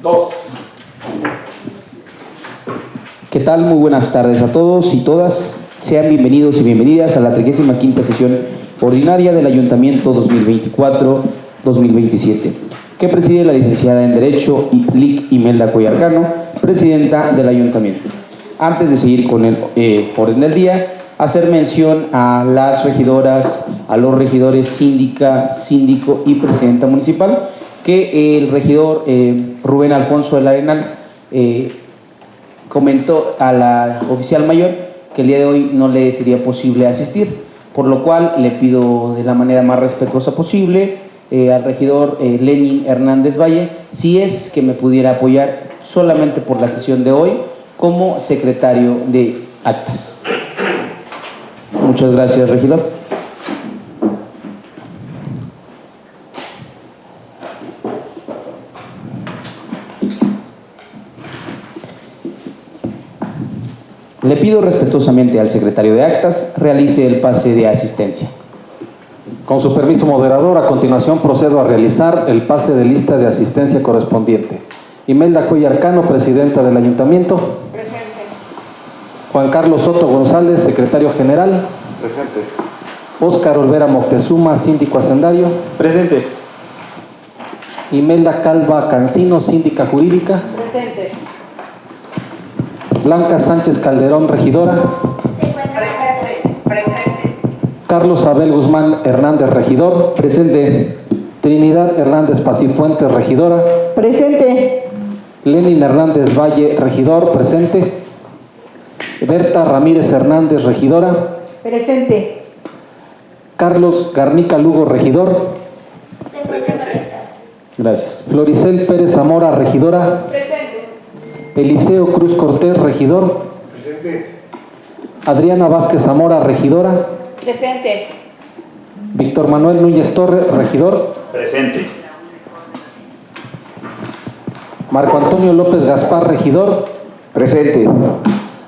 Dos. ¿Qué tal? Muy buenas tardes a todos y todas. Sean bienvenidos y bienvenidas a la 35ª sesión ordinaria del Ayuntamiento 2024-2027, que preside la licenciada en Derecho Lic Imelda Cuellar Cano, presidenta del Ayuntamiento. Antes de seguir con el orden del día, hacer mención a las regidoras, a los regidores síndica, síndico y presidenta municipal, que el regidor Rubén Alfonso del Arenal comentó a la oficial mayor que el día de hoy no le sería posible asistir, por lo cual le pido de la manera más respetuosa posible al regidor Lenin Hernández Valle, si es que me pudiera apoyar solamente por la sesión de hoy como secretario de actas. Muchas gracias, regidor. Le pido respetuosamente al secretario de actas realice el pase de asistencia. Con su permiso, moderador, a continuación procedo a realizar el pase de lista de asistencia correspondiente. Imelda Cuellar Cano, presidenta del Ayuntamiento. Presente. Juan Carlos Soto González, secretario general. Presente. Óscar Olvera Moctezuma, síndico hacendario. Presente. Imelda Calva Cancino, síndica jurídica. Presente. Blanca Sánchez Calderón, regidora. Presente. Carlos Abel Guzmán Hernández, regidor. Presente. Trinidad Hernández Pacifuentes, regidora. Presente. Lenin Hernández Valle, regidor, presente. Berta Ramírez Hernández, regidora. Presente. Carlos Garnica Lugo, regidor. Gracias. Floricel Pérez Zamora, regidora. Presente. Eliseo Cruz Cortés, regidor. Presente. Adriana Vázquez Zamora, regidora. Presente. Víctor Manuel Núñez Torres, regidor. Presente. Marco Antonio López Gaspar, regidor. Presente.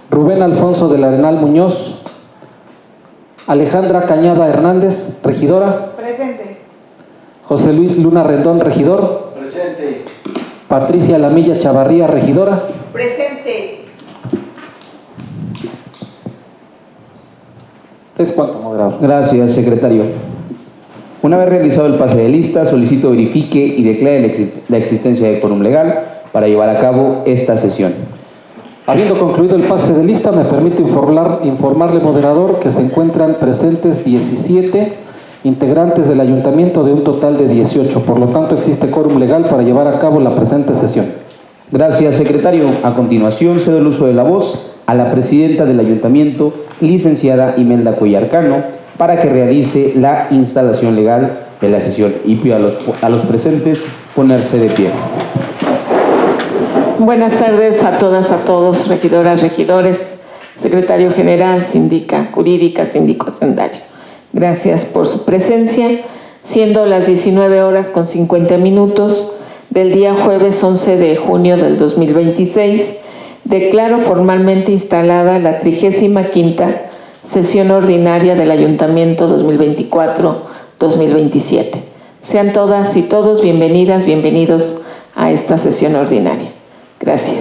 Rubén Alfonso del Arenal Muñoz. Alejandra Cañada Hernández, regidora. Presente. José Luis Luna Rendón, regidor. Presente. Patricia Lamilla Chavarría, regidora. Presente. ¿Es cuánto, moderador? Gracias, secretario. Una vez realizado el pase de lista, solicito verifique y declare la existencia de quórum legal para llevar a cabo esta sesión. Habiendo concluido el pase de lista, me permito informarle, moderador, que se encuentran presentes 17 integrantes del Ayuntamiento de un total de 18. Por lo tanto, existe quórum legal para llevar a cabo la presente sesión. Gracias, secretario. A continuación, cedo el uso de la voz a la presidenta del Ayuntamiento, licenciada Imelda Cuellar Cano, para que realice la instalación legal de la sesión, y pido a los presentes ponerse de pie. Buenas tardes a todas, a todos, regidoras, regidores, secretario general, síndica jurídica, síndico hacendario. Gracias por su presencia, siendo las 19:50 del día jueves 11 de junio del 2026, declaro formalmente instalada la 35ª sesión ordinaria del Ayuntamiento 2024-2027. Sean todas y todos bienvenidas, bienvenidos a esta sesión ordinaria. Gracias.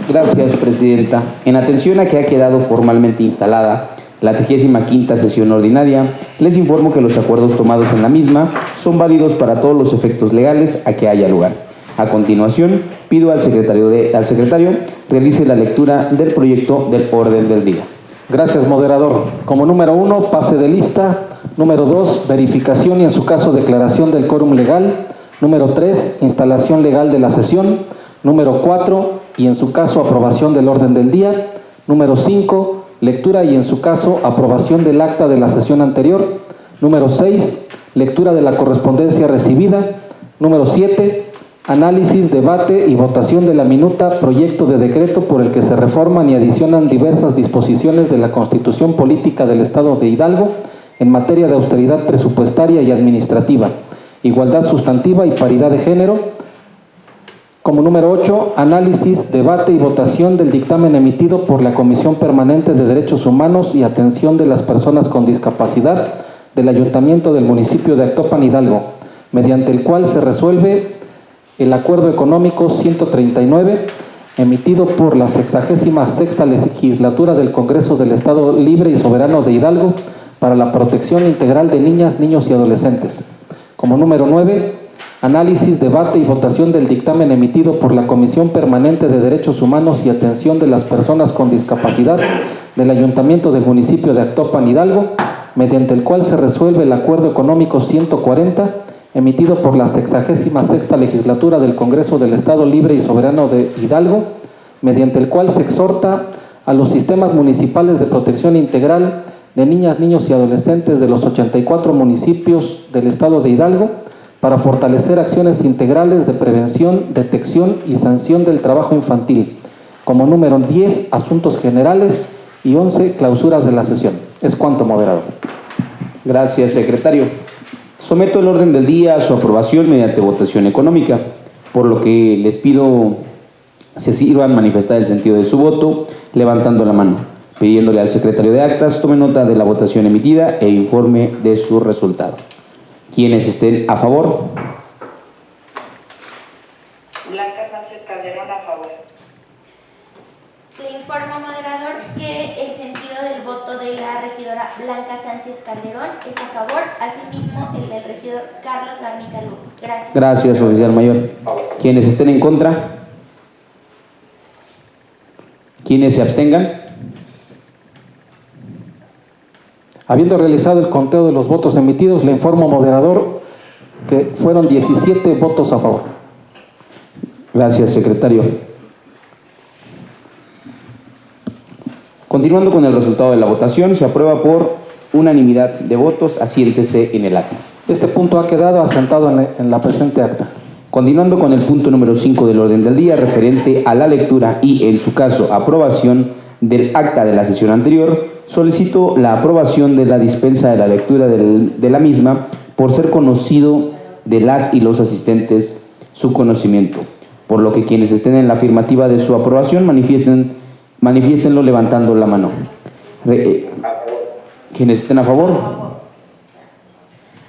Gracias, presidenta. En atención a que ha quedado formalmente instalada la 35ª sesión ordinaria, les informo que los acuerdos tomados en la misma son válidos para todos los efectos legales a que haya lugar. A continuación, pido al secretario realice la lectura del proyecto del orden del día. Gracias, moderador. Como número 1, pase de lista. Número 2, verificación y en su caso declaración del quórum legal. Número 3, instalación legal de la sesión. Número 4, y en su caso aprobación del orden del día. Número 5, lectura y en su caso aprobación del acta de la sesión anterior. Número 6, lectura de la correspondencia recibida. Número 7, análisis, debate y votación de la minuta proyecto de decreto por el que se reforman y adicionan diversas disposiciones de la Constitución Política del Estado de Hidalgo en materia de austeridad presupuestaria y administrativa, igualdad sustantiva y paridad de género. Como número 8, análisis, debate y votación del dictamen emitido por la Comisión Permanente de Derechos Humanos y Atención de las Personas con Discapacidad del Ayuntamiento del municipio de Actopan, Hidalgo, mediante el cual se resuelve el Acuerdo Económico 139, emitido por la 66ª Legislatura del Congreso del Estado Libre y Soberano de Hidalgo para la protección integral de niñas, niños y adolescentes. Como número 9, análisis, debate y votación del dictamen emitido por la Comisión Permanente de Derechos Humanos y Atención de las Personas con Discapacidad del Ayuntamiento del municipio de Actopan, Hidalgo, mediante el cual se resuelve el Acuerdo Económico 140, emitido por la 66ª Legislatura del Congreso del Estado Libre y Soberano de Hidalgo, mediante el cual se exhorta a los sistemas municipales de protección integral de niñas, niños y adolescentes de los 84 municipios del Estado de Hidalgo para fortalecer acciones integrales de prevención, detección y sanción del trabajo infantil. Como número 10, asuntos generales, y 11, clausuras de la sesión. Es cuanto, moderador. Gracias, secretario. Someto el orden del día a su aprobación mediante votación económica, por lo que les pido se sirvan manifestar el sentido de su voto levantando la mano, pidiéndole al secretario de actas tome nota de la votación emitida e informe de su resultado. Quienes estén a favor. Blanca Sánchez Calderón, a favor. Le informo, moderador, que el sentido del voto de la regidora Blanca Sánchez Calderón es a favor, asimismo el del regidor Carlos Garnica Lugo. Gracias. Gracias, oficial mayor. Quienes estén en contra. Quienes se abstengan. Habiendo realizado el conteo de los votos emitidos, le informo, moderador, que fueron 17 votos a favor. Gracias, secretario. Continuando con el resultado de la votación, se aprueba por unanimidad de votos. Asiéntese en el acta. Este punto ha quedado asentado en la presente acta. Continuando con el punto número 5 del orden del día, referente a la lectura y, en su caso, aprobación del acta de la sesión anterior, solicito la aprobación de la dispensa de la lectura de la misma por ser conocido de las y los asistentes su conocimiento, por lo que quienes estén en la afirmativa de su aprobación manifiéstenlo levantando la mano. Quienes estén a favor.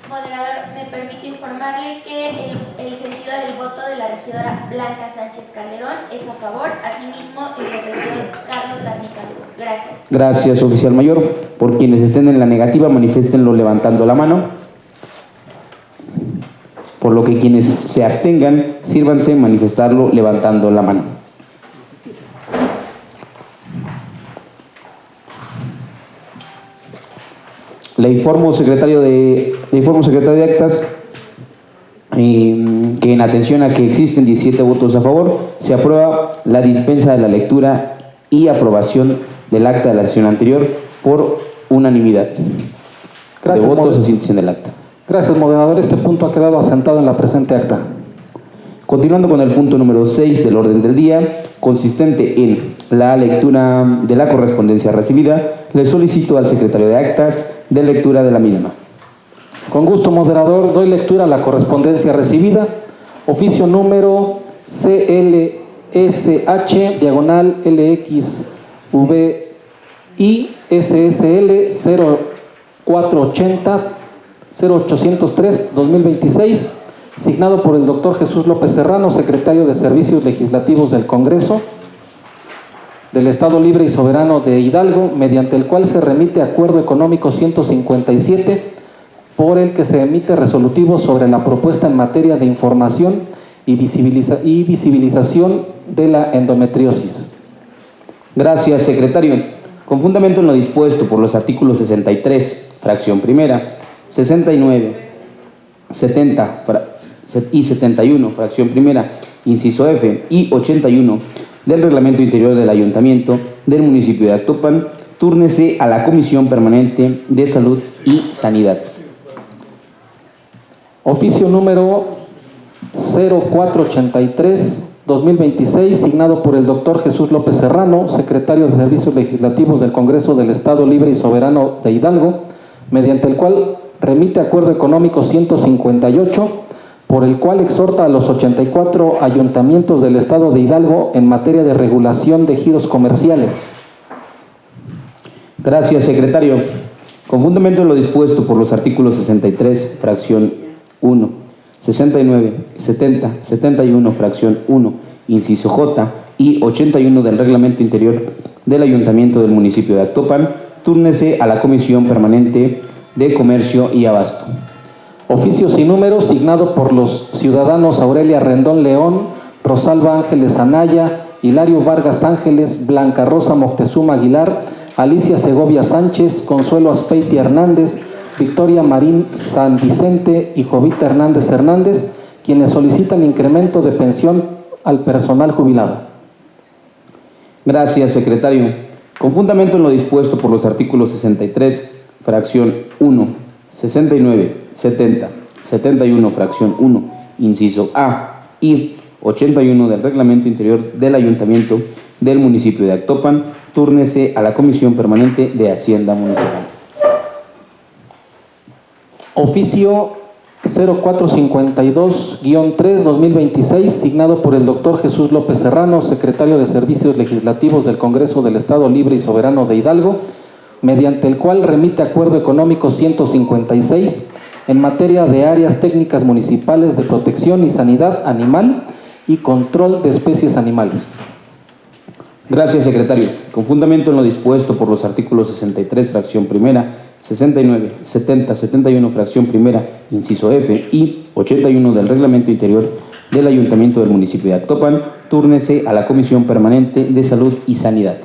Moderador, me permite informarle que el sentido del voto de la regidora Blanca Sánchez Calderón es a favor, asimismo el del regidor Carlos Garnica Lugo. Gracias. Gracias, oficial mayor. Por quienes estén en la negativa, manifiéstenlo levantando la mano. Por lo que quienes se abstengan, sírvanse manifestarlo levantando la mano. Le informo, secretario de actas, que en atención a que existen 17 votos a favor, se aprueba la dispensa de la lectura y aprobación del acta de la sesión anterior por unanimidad. Gracias, de votos asiéntese en el acta. Gracias, moderador. Este punto ha quedado asentado en la presente acta. Continuando con el punto número 6 del orden del día, consistente en la lectura de la correspondencia recibida, le solicito al secretario de actas de lectura de la misma. Con gusto, moderador, doy lectura a la correspondencia recibida. Oficio número CLSH, diagonal LXVI SSL 0480 0803 2026, signado por el doctor Jesús López Serrano, secretario de Servicios Legislativos del Congreso del Estado Libre y Soberano de Hidalgo, mediante el cual se remite Acuerdo Económico 157, por el que se emite resolutivo sobre la propuesta en materia de información y visibilización de la endometriosis. Gracias, secretario. Con fundamento en lo dispuesto por los artículos 63, fracción primera, 69, 70 y 71, fracción primera, inciso F, y 81 del Reglamento Interior del Ayuntamiento del municipio de Actopan, túrnese a la Comisión Permanente de Salud y Sanidad. Oficio número 0483-2026, signado por el doctor Jesús López Serrano, secretario de Servicios Legislativos del Congreso del Estado Libre y Soberano de Hidalgo, mediante el cual remite Acuerdo Económico 158, por el cual exhorta a los 84 ayuntamientos del Estado de Hidalgo en materia de regulación de giros comerciales. Gracias, secretario. Con fundamento en lo dispuesto por los artículos 63, fracción 1, 69, 70, 71, fracción 1, inciso J, y 81 del Reglamento Interior del Ayuntamiento del Municipio de Actopan, túrnese a la Comisión Permanente de Comercio y Abasto. Oficio sin número signado por los ciudadanos Aurelia Rendón León, Rosalba Ángeles Anaya, Hilario Vargas Ángeles, Blanca Rosa Moctezuma Aguilar, Alicia Segovia Sánchez, Consuelo Aspeiti Hernández, Victoria Marín San Vicente y Jovita Hernández Hernández, quienes solicitan incremento de pensión al personal jubilado. Gracias, secretario. Con fundamento en lo dispuesto por los artículos 63, fracción 1, 69, 70, 71, fracción 1, inciso A y 81 del Reglamento Interior del Ayuntamiento del Municipio de Actopan, túrnese a la Comisión Permanente de Hacienda Municipal. Oficio 0452-3-2026, signado por el doctor Jesús López Serrano, secretario de Servicios Legislativos del Congreso del Estado Libre y Soberano de Hidalgo, mediante el cual remite acuerdo económico 156 en materia de áreas técnicas municipales de protección y sanidad animal y control de especies animales. Gracias, secretario. Con fundamento en lo dispuesto por los artículos 63, fracción primera, 69, 70, 71, fracción primera, inciso F y 81 del Reglamento Interior del Ayuntamiento del Municipio de Actopan, túrnese a la Comisión Permanente de Salud y Sanidad.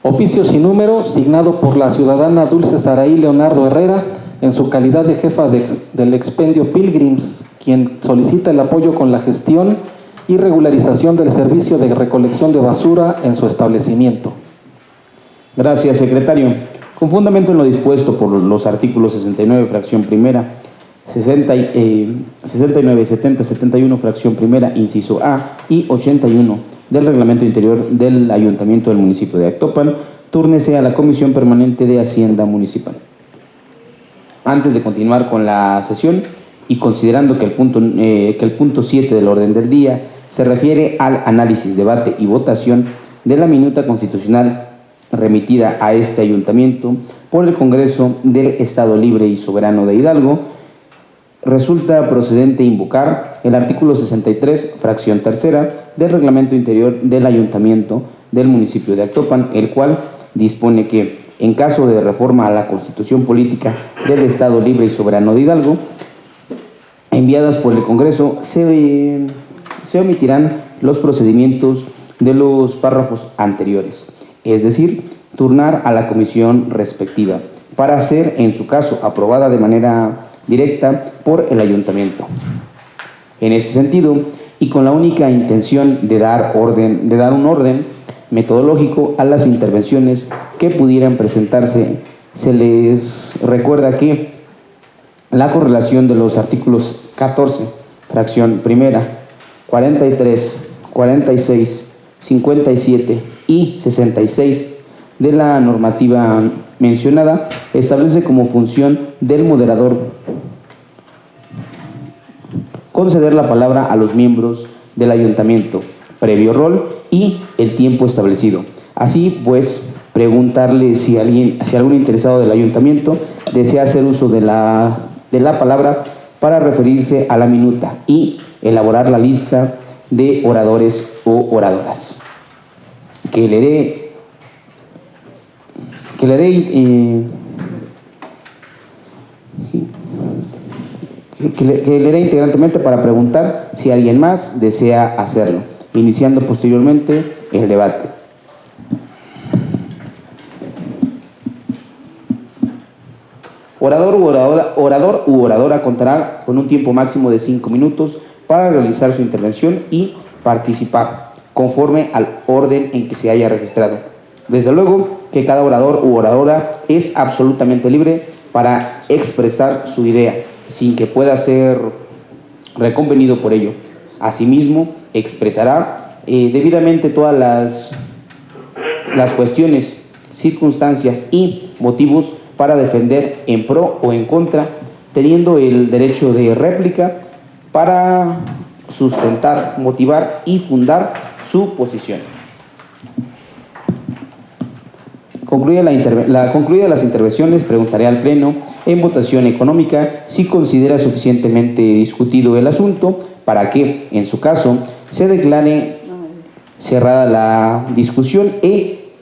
Oficio sin número signado por la ciudadana Dulce Saraí Leonardo Herrera en su calidad de jefa del expendio Pilgrims, quien solicita el apoyo con la gestión y regularización del servicio de recolección de basura en su establecimiento. Gracias, secretario. Con fundamento en lo dispuesto por los artículos 69, fracción primera, 69, 70, 71, fracción primera, inciso A y 81 del Reglamento Interior del Ayuntamiento del Municipio de Actopan, túrnese a la Comisión Permanente de Hacienda Municipal. Antes de continuar con la sesión y considerando que el punto 7 del orden del día se refiere al análisis, debate y votación de la minuta constitucional remitida a este ayuntamiento por el Congreso del Estado Libre y Soberano de Hidalgo, resulta procedente invocar el artículo 63, fracción tercera del Reglamento Interior del Ayuntamiento del Municipio de Actopan, el cual dispone que, en caso de reforma a la Constitución Política del Estado Libre y Soberano de Hidalgo, enviadas por el Congreso, se omitirán los procedimientos de los párrafos anteriores, es decir, turnar a la comisión respectiva para ser, en su caso, aprobada de manera directa por el ayuntamiento. En ese sentido, y con la única intención de dar un orden metodológico a las intervenciones que pudieran presentarse, se les recuerda que la correlación de los artículos 14, fracción primera, 43, 46, 57 y 66 de la normativa mencionada establece como función del moderador conceder la palabra a los miembros del ayuntamiento, previo rol y el tiempo establecido. Así pues, preguntarle si algún interesado del ayuntamiento desea hacer uso de la palabra para referirse a la minuta y elaborar la lista de oradores o oradoras, que leeré integrantemente para preguntar si alguien más desea hacerlo, iniciando posteriormente el debate. Orador u oradora contará con un tiempo máximo de 5 minutos para realizar su intervención y participar, conforme al orden en que se haya registrado. Desde luego que cada orador u oradora es absolutamente libre para expresar su idea, sin que pueda ser reconvenido por ello. Asimismo, expresará debidamente todas las cuestiones, circunstancias y motivos para defender en pro o en contra, teniendo el derecho de réplica para sustentar, motivar y fundar su posición. Concluida las intervenciones, preguntaré al Pleno en votación económica si considera suficientemente discutido el asunto para que, en su caso, se declare cerrada la discusión e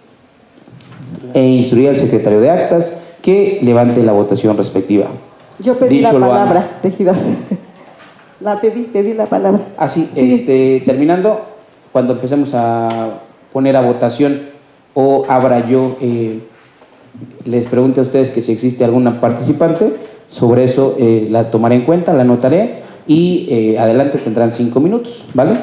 instruir al secretario de Actas que levante la votación respectiva. Yo pedí Dicho la lo palabra, regidor. Pedí la palabra. Así, Sí. terminando, cuando empecemos a poner a votación o abra yo, les pregunte a ustedes que si existe alguna participante, sobre eso la tomaré en cuenta, la anotaré y adelante tendrán 5 minutos, ¿vale?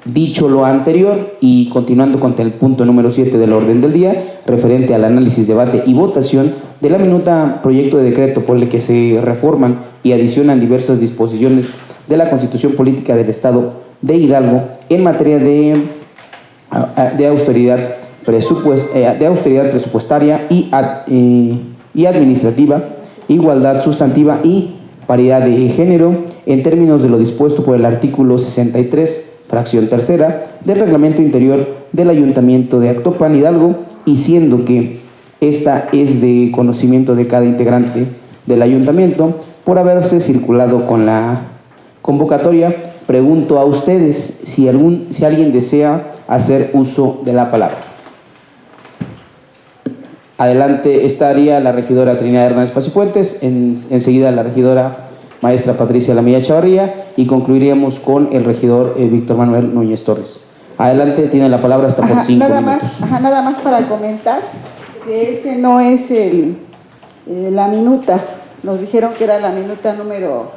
Dicho lo anterior y continuando con el punto número 7 del orden del día, referente al análisis, debate y votación de la minuta proyecto de decreto por el que se reforman y adicionan diversas disposiciones de la Constitución Política del Estado de Hidalgo en materia de austeridad presupuestaria y administrativa, igualdad sustantiva y paridad de género en términos de lo dispuesto por el artículo 63, fracción tercera, del reglamento interior del Ayuntamiento de Actopan, Hidalgo, y siendo que esta es de conocimiento de cada integrante del ayuntamiento, por haberse circulado con la convocatoria, pregunto a ustedes si alguien desea hacer uso de la palabra. Adelante estaría la regidora Trinidad Hernández Pacifuentes, enseguida la regidora maestra Patricia Lamilla Chavarría y concluiríamos con el regidor Víctor Manuel Núñez Torres. Adelante, tiene la palabra hasta por 5 minutos. Nada más para comentar que ese no es la minuta. Nos dijeron que era la minuta número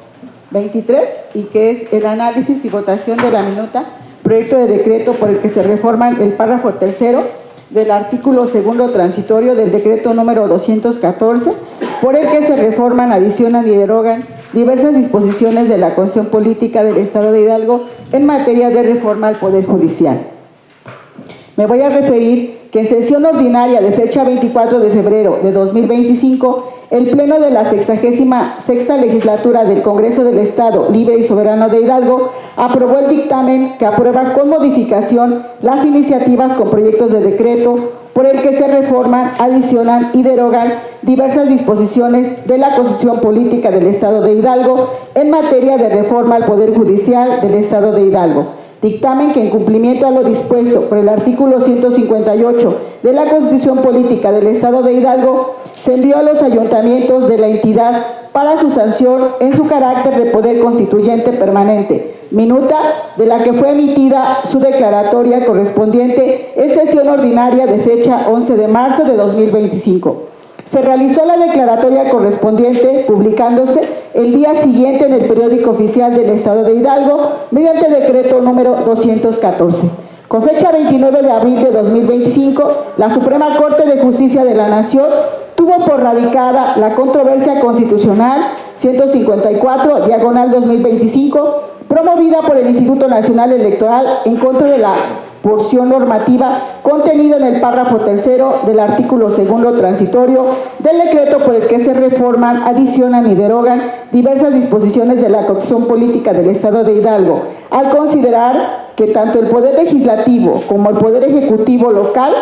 23 y que es el análisis y votación de la minuta proyecto de decreto por el que se reforma el párrafo tercero del artículo segundo transitorio del decreto número 214, por el que se reforman, adicionan y derogan diversas disposiciones de la Constitución Política del Estado de Hidalgo en materia de reforma al Poder Judicial. Me voy a referir que en sesión ordinaria de fecha 24 de febrero de 2025, el Pleno de la 66ª Legislatura del Congreso del Estado Libre y Soberano de Hidalgo aprobó el dictamen que aprueba con modificación las iniciativas con proyectos de decreto por el que se reforman, adicionan y derogan diversas disposiciones de la Constitución Política del Estado de Hidalgo en materia de reforma al Poder Judicial del Estado de Hidalgo. Dictamen que, en cumplimiento a lo dispuesto por el artículo 158 de la Constitución Política del Estado de Hidalgo, se envió a los ayuntamientos de la entidad para su sanción en su carácter de poder constituyente permanente, minuta de la que fue emitida su declaratoria correspondiente en sesión ordinaria de fecha 11 de marzo de 2025. Se realizó la declaratoria correspondiente publicándose el día siguiente en el periódico oficial del Estado de Hidalgo mediante decreto número 214. Con fecha 29 de abril de 2025, la Suprema Corte de Justicia de la Nación tuvo por radicada la controversia constitucional 154/2025, promovida por el Instituto Nacional Electoral en contra de la porción normativa contenida en el párrafo tercero del artículo segundo transitorio del decreto por el que se reforman, adicionan y derogan diversas disposiciones de la Constitución Política del Estado de Hidalgo, al considerar que tanto el Poder Legislativo como el Poder Ejecutivo local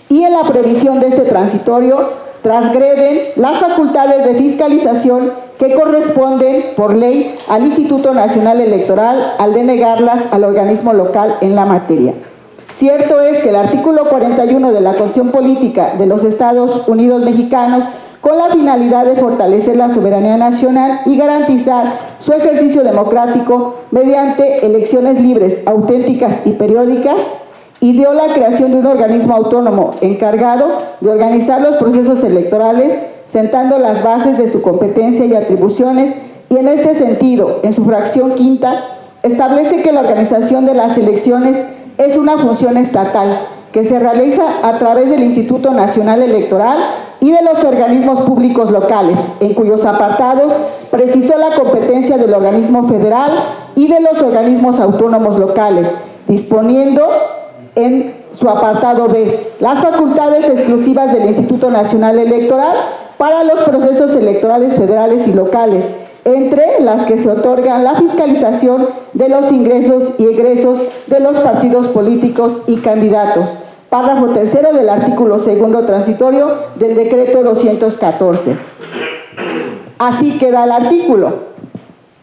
y en la previsión de este transitorio transgreden las facultades de fiscalización que corresponden por ley al Instituto Nacional Electoral al denegarlas al organismo local en la materia. Cierto es que el artículo 41 de la Constitución Política de los Estados Unidos Mexicanos, con la finalidad de fortalecer la soberanía nacional y garantizar su ejercicio democrático mediante elecciones libres, auténticas y periódicas, ideó la creación de un organismo autónomo encargado de organizar los procesos electorales, sentando las bases de su competencia y atribuciones, y en este sentido, en su fracción quinta, establece que la organización de las elecciones es una función estatal que se realiza a través del Instituto Nacional Electoral y de los organismos públicos locales, en cuyos apartados precisó la competencia del organismo federal y de los organismos autónomos locales, disponiendo en su apartado B las facultades exclusivas del Instituto Nacional Electoral para los procesos electorales federales y locales, entre las que se otorgan la fiscalización de los ingresos y egresos de los partidos políticos y candidatos, párrafo tercero del artículo segundo transitorio del decreto 214. Así queda el artículo.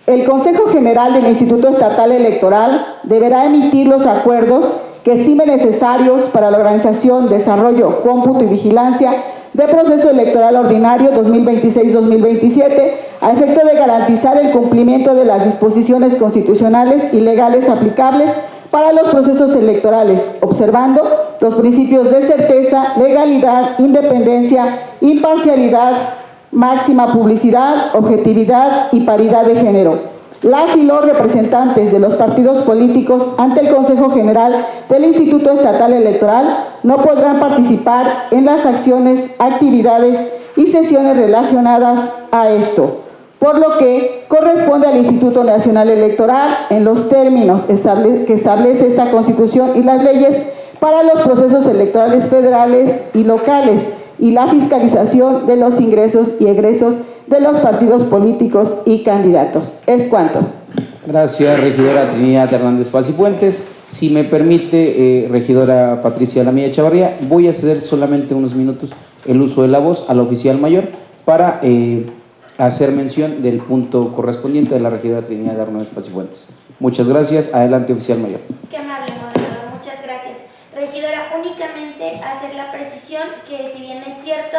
El Consejo General del Instituto Estatal Electoral deberá emitir los acuerdos que estime necesarios para la organización, desarrollo, cómputo y vigilancia del proceso electoral ordinario 2026-2027 a efecto de garantizar el cumplimiento de las disposiciones constitucionales y legales aplicables para los procesos electorales, observando los principios de certeza, legalidad, independencia, imparcialidad, máxima publicidad, objetividad y paridad de género. Las y los representantes de los partidos políticos ante el Consejo General del Instituto Estatal Electoral no podrán participar en las acciones, actividades y sesiones relacionadas a esto, por lo que corresponde al Instituto Nacional Electoral, en los términos que establece esta Constitución y las leyes, para los procesos electorales federales y locales, y la fiscalización de los ingresos y egresos de los partidos políticos y candidatos. Es cuanto. Gracias, regidora Trinidad Hernández Paz y Puentes. Si me permite, regidora Patricia Lamilla Echavarría, voy a ceder solamente unos minutos el uso de la voz al oficial mayor para hacer mención del punto correspondiente de la regidora Trinidad Hernández Paz y Puentes. Muchas gracias. Adelante, oficial mayor. Qué amable, moderador. Muchas gracias. Regidora, únicamente hacer la precisión que, si bien es cierto,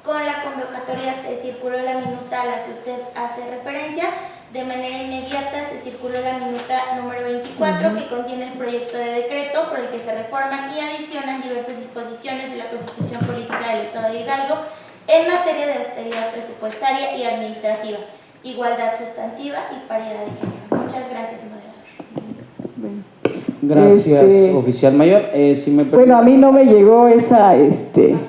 con la convocatoria se circuló la minuta a la que usted hace referencia, de manera inmediata se circuló la minuta número 24, que contiene el proyecto de decreto por el que se reforman y adicionan diversas disposiciones de la Constitución Política del Estado de Hidalgo en materia de austeridad presupuestaria y administrativa, igualdad sustantiva y paridad de género. Muchas gracias, moderador. Gracias, oficial mayor. Si me permite... Bueno, a mí no me llegó esa... Sí.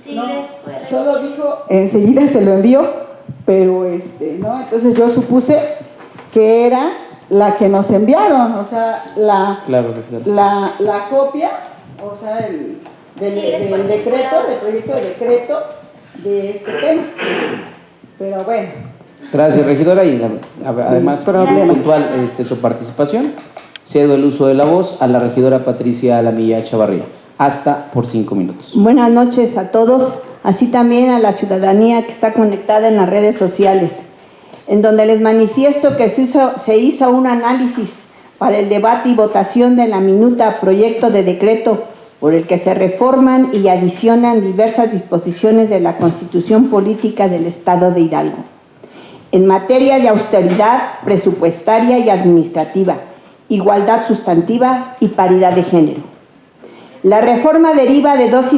Sí, no, les puede. solo dijo, enseguida se lo envió, pero no, entonces yo supuse que era la que nos enviaron, o sea, Claro, la copia, o sea, del decreto, del proyecto de decreto de este tema. Pero bueno. Gracias, regidora, y además puntual su participación. Cedo el uso de la voz a la regidora Patricia Lamilla Echavarría. Hasta por 5 minutos. Buenas noches a todos, así también a la ciudadanía que está conectada en las redes sociales, en donde les manifiesto que se hizo un análisis para el debate y votación de la minuta proyecto de decreto por el que se reforman y adicionan diversas disposiciones de la Constitución Política del Estado de Hidalgo, en materia de austeridad presupuestaria y administrativa, igualdad sustantiva y paridad de género. La reforma deriva de dos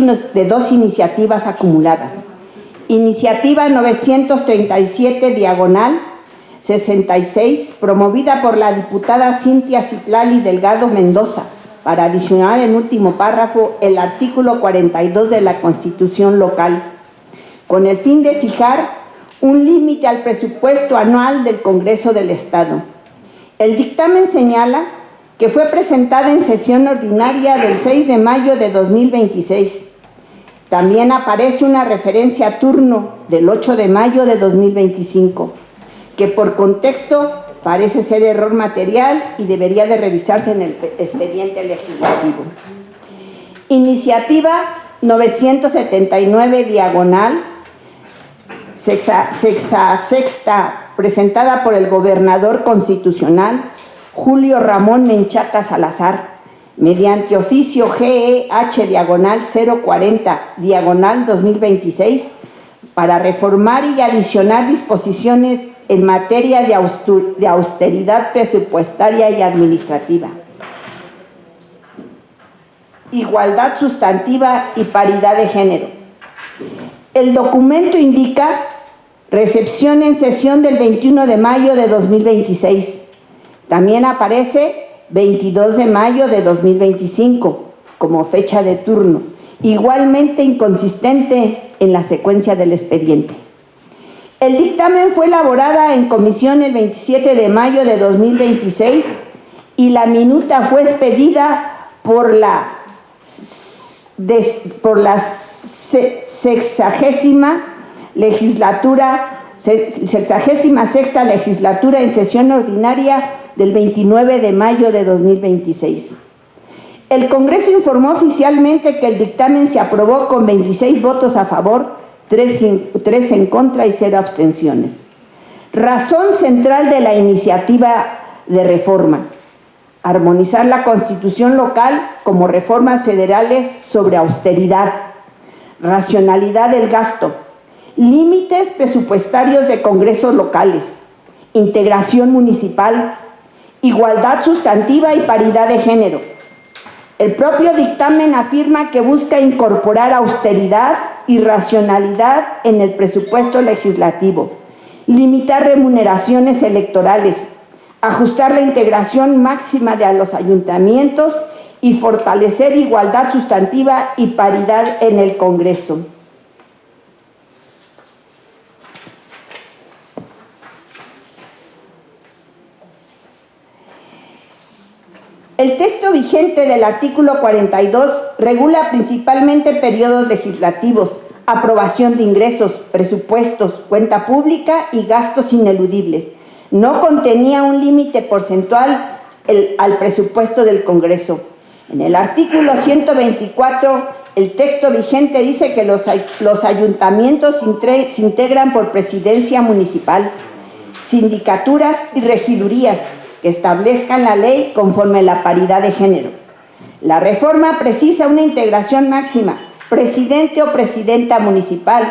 iniciativas acumuladas. Iniciativa 937 diagonal 66, promovida por la diputada Cintia Citlali Delgado Mendoza, para adicionar en último párrafo el artículo 42 de la Constitución local, con el fin de fijar un límite al presupuesto anual del Congreso del Estado. El dictamen señala que fue presentada en sesión ordinaria del 6 de mayo de 2026. También aparece una referencia a turno del 8 de mayo de 2025, que por contexto parece ser error material y debería de revisarse en el expediente legislativo. Iniciativa 979 diagonal sexta, presentada por el gobernador constitucional Julio Ramón Menchaca Salazar, mediante oficio GEH diagonal 040 diagonal 2026, para reformar y adicionar disposiciones en materia de austeridad presupuestaria y administrativa, igualdad sustantiva y paridad de género. El documento indica recepción en sesión del 21 de mayo de 2026. También aparece 22 de mayo de 2025 como fecha de turno, igualmente inconsistente en la secuencia del expediente. El dictamen fue elaborada en comisión el 27 de mayo de 2026 y la minuta fue expedida por la 66ª legislatura en sesión ordinaria del 29 de mayo de 2026. El Congreso informó oficialmente que el dictamen se aprobó con 26 votos a favor, 3 en contra y 0 abstenciones. Razón central de la iniciativa de reforma: armonizar la Constitución local como reformas federales sobre austeridad, racionalidad del gasto, límites presupuestarios de congresos locales, integración municipal, igualdad sustantiva y paridad de género. El propio dictamen afirma que busca incorporar austeridad y racionalidad en el presupuesto legislativo, limitar remuneraciones electorales, ajustar la integración máxima de los ayuntamientos y fortalecer igualdad sustantiva y paridad en el Congreso. El texto vigente del artículo 42 regula principalmente periodos legislativos, aprobación de ingresos, presupuestos, cuenta pública y gastos ineludibles. No contenía un límite porcentual al presupuesto del Congreso. En el artículo 124, el texto vigente dice que los ayuntamientos se integran por presidencia municipal, sindicaturas y regidurías que establezcan la ley conforme a la paridad de género. La reforma precisa una integración máxima: presidente o presidenta municipal,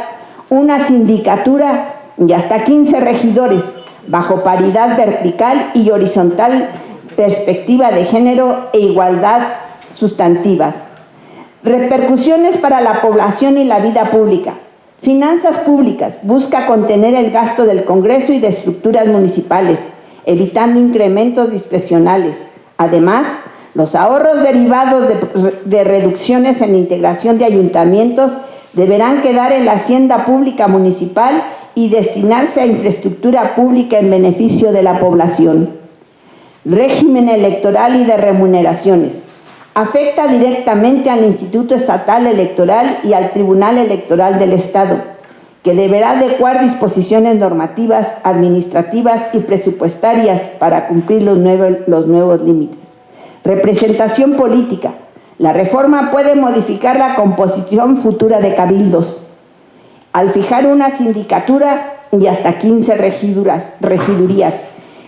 una sindicatura y hasta 15 regidores, bajo paridad vertical y horizontal, perspectiva de género e igualdad sustantiva. Repercusiones para la población y la vida pública. Finanzas públicas: busca contener el gasto del Congreso y de estructuras municipales, evitando incrementos discrecionales. Además, los ahorros derivados de reducciones en integración de ayuntamientos deberán quedar en la hacienda pública municipal y destinarse a infraestructura pública en beneficio de la población. Régimen electoral y de remuneraciones. Afecta directamente al Instituto Estatal Electoral y al Tribunal Electoral del Estado, que deberá adecuar disposiciones normativas, administrativas y presupuestarias para cumplir los nuevos límites. Representación política. La reforma puede modificar la composición futura de cabildos, al fijar una sindicatura y hasta 15 regidurías.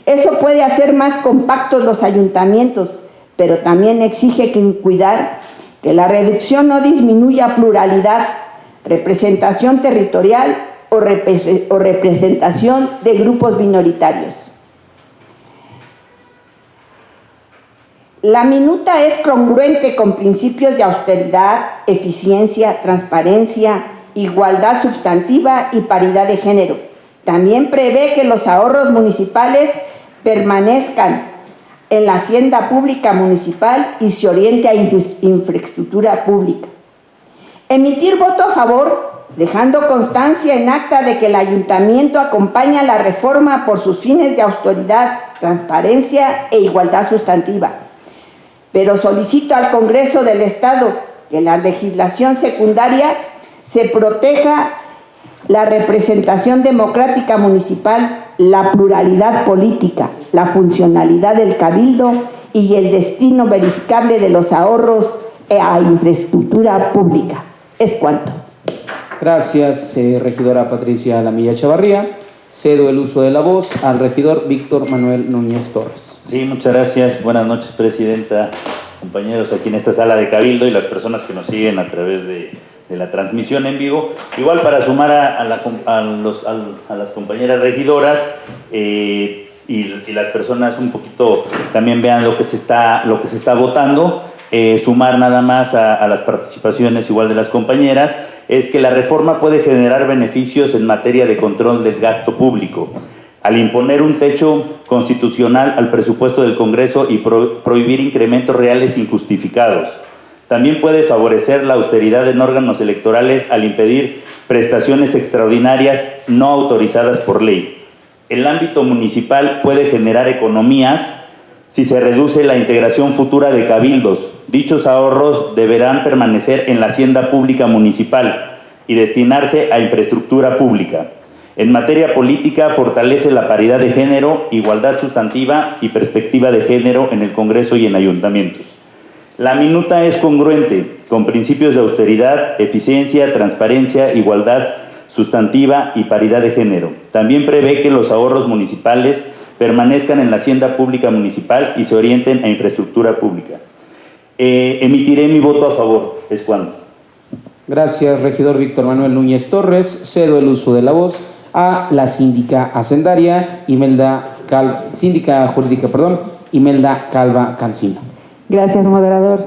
Eso puede hacer más compactos los ayuntamientos, pero también exige cuidar que la reducción no disminuya pluralidad, representación territorial o representación de grupos minoritarios. La minuta es congruente con principios de austeridad, eficiencia, transparencia, igualdad sustantiva y paridad de género. También prevé que los ahorros municipales permanezcan en la hacienda pública municipal y se oriente a infraestructura pública. Emitir voto a favor, dejando constancia en acta de que el ayuntamiento acompaña la reforma por sus fines de austeridad, transparencia e igualdad sustantiva. Pero solicito al Congreso del Estado que en la legislación secundaria se proteja la representación democrática municipal, la pluralidad política, la funcionalidad del cabildo y el destino verificable de los ahorros a infraestructura pública. Es cuanto. Gracias, regidora Patricia Lamilla Chavarría. Cedo el uso de la voz al regidor Víctor Manuel Núñez Torres. Sí, muchas gracias. Buenas noches, presidenta, compañeros aquí en esta sala de Cabildo y las personas que nos siguen a través de la transmisión en vivo. Igual para sumar a las compañeras regidoras y las personas un poquito también vean lo que se está votando. Sumar nada más a las participaciones igual de las compañeras, es que la reforma puede generar beneficios en materia de control del gasto público, al imponer un techo constitucional al presupuesto del Congreso y prohibir incrementos reales injustificados. También puede favorecer la austeridad en órganos electorales al impedir prestaciones extraordinarias no autorizadas por ley. El ámbito municipal puede generar economías si se reduce la integración futura de cabildos. Dichos ahorros deberán permanecer en la hacienda pública municipal y destinarse a infraestructura pública. En materia política, fortalece la paridad de género, igualdad sustantiva y perspectiva de género en el Congreso y en ayuntamientos. La minuta es congruente con principios de austeridad, eficiencia, transparencia, igualdad sustantiva y paridad de género. También prevé que los ahorros municipales permanezcan en la hacienda pública municipal y se orienten a infraestructura pública. Emitiré mi voto a favor. Es cuanto. Gracias, regidor Víctor Manuel Núñez Torres. Cedo el uso de la voz a la síndica hacendaria síndica jurídica, Imelda Calva Cancino. Gracias, moderador.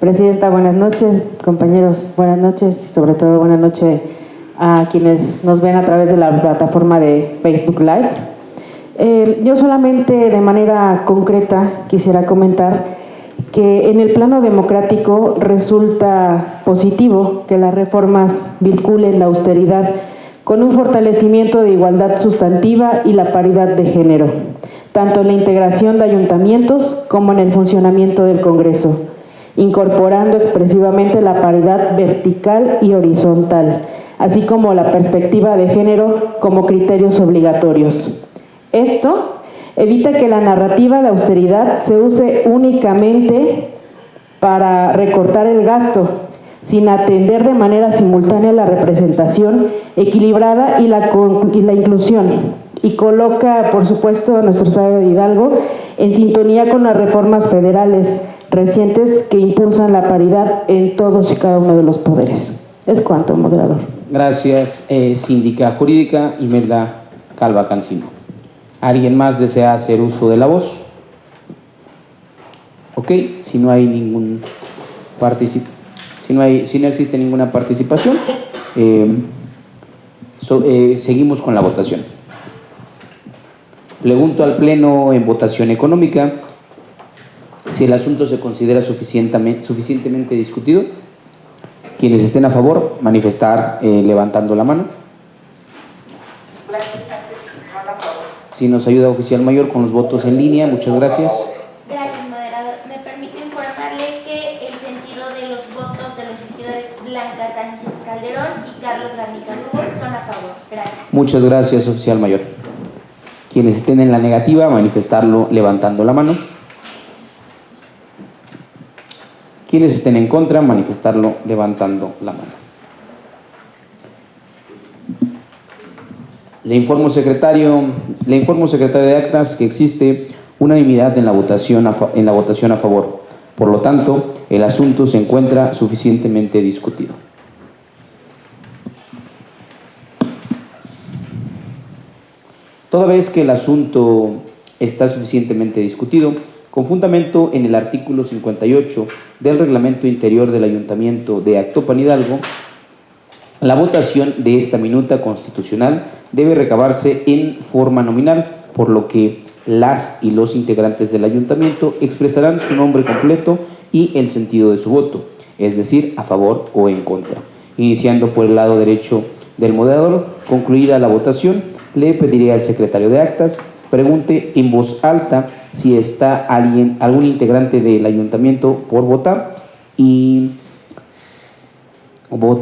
Presidenta, buenas noches. Compañeros, buenas noches. Y sobre todo, buenas noches a quienes nos ven a través de la plataforma de Facebook Live. Yo solamente de manera concreta quisiera comentar que en el plano democrático resulta positivo que las reformas vinculen la austeridad con un fortalecimiento de igualdad sustantiva y la paridad de género, tanto en la integración de ayuntamientos como en el funcionamiento del Congreso, incorporando expresivamente la paridad vertical y horizontal, así como la perspectiva de género como criterios obligatorios. Esto evita que la narrativa de austeridad se use únicamente para recortar el gasto, sin atender de manera simultánea la representación equilibrada y la inclusión, y coloca, por supuesto, a nuestro estado de Hidalgo en sintonía con las reformas federales recientes que impulsan la paridad en todos y cada uno de los poderes. Es cuanto, moderador. Gracias, síndica jurídica Imelda Calva Cancino. ¿Alguien más desea hacer uso de la voz? Ok, si no hay si no existe ninguna participación, seguimos con la votación. Pregunto al Pleno en votación económica si el asunto se considera suficientemente discutido. Quienes estén a favor, manifestar levantando la mano. Si nos ayuda oficial mayor con los votos en línea, muchas gracias. Gracias, moderador. Me permito informarle que el sentido de los votos de los regidores Blanca Sánchez Calderón y Carlos Garnica Lugo son a favor. Gracias. Muchas gracias, oficial mayor. Quienes estén en la negativa, manifestarlo levantando la mano. Quienes estén en contra, manifestarlo levantando la mano. Le informo, secretario de Actas, que existe unanimidad en la votación a favor. Por lo tanto, el asunto se encuentra suficientemente discutido. Toda vez que el asunto está suficientemente discutido, con fundamento en el artículo 58 del Reglamento Interior del Ayuntamiento de Actopan, Hidalgo, la votación de esta minuta constitucional debe recabarse en forma nominal, por lo que las y los integrantes del ayuntamiento expresarán su nombre completo y el sentido de su voto, es decir, a favor o en contra. Iniciando por el lado derecho del moderador, concluida la votación, le pediré al secretario de Actas pregunte en voz alta si está algún integrante del ayuntamiento por votar y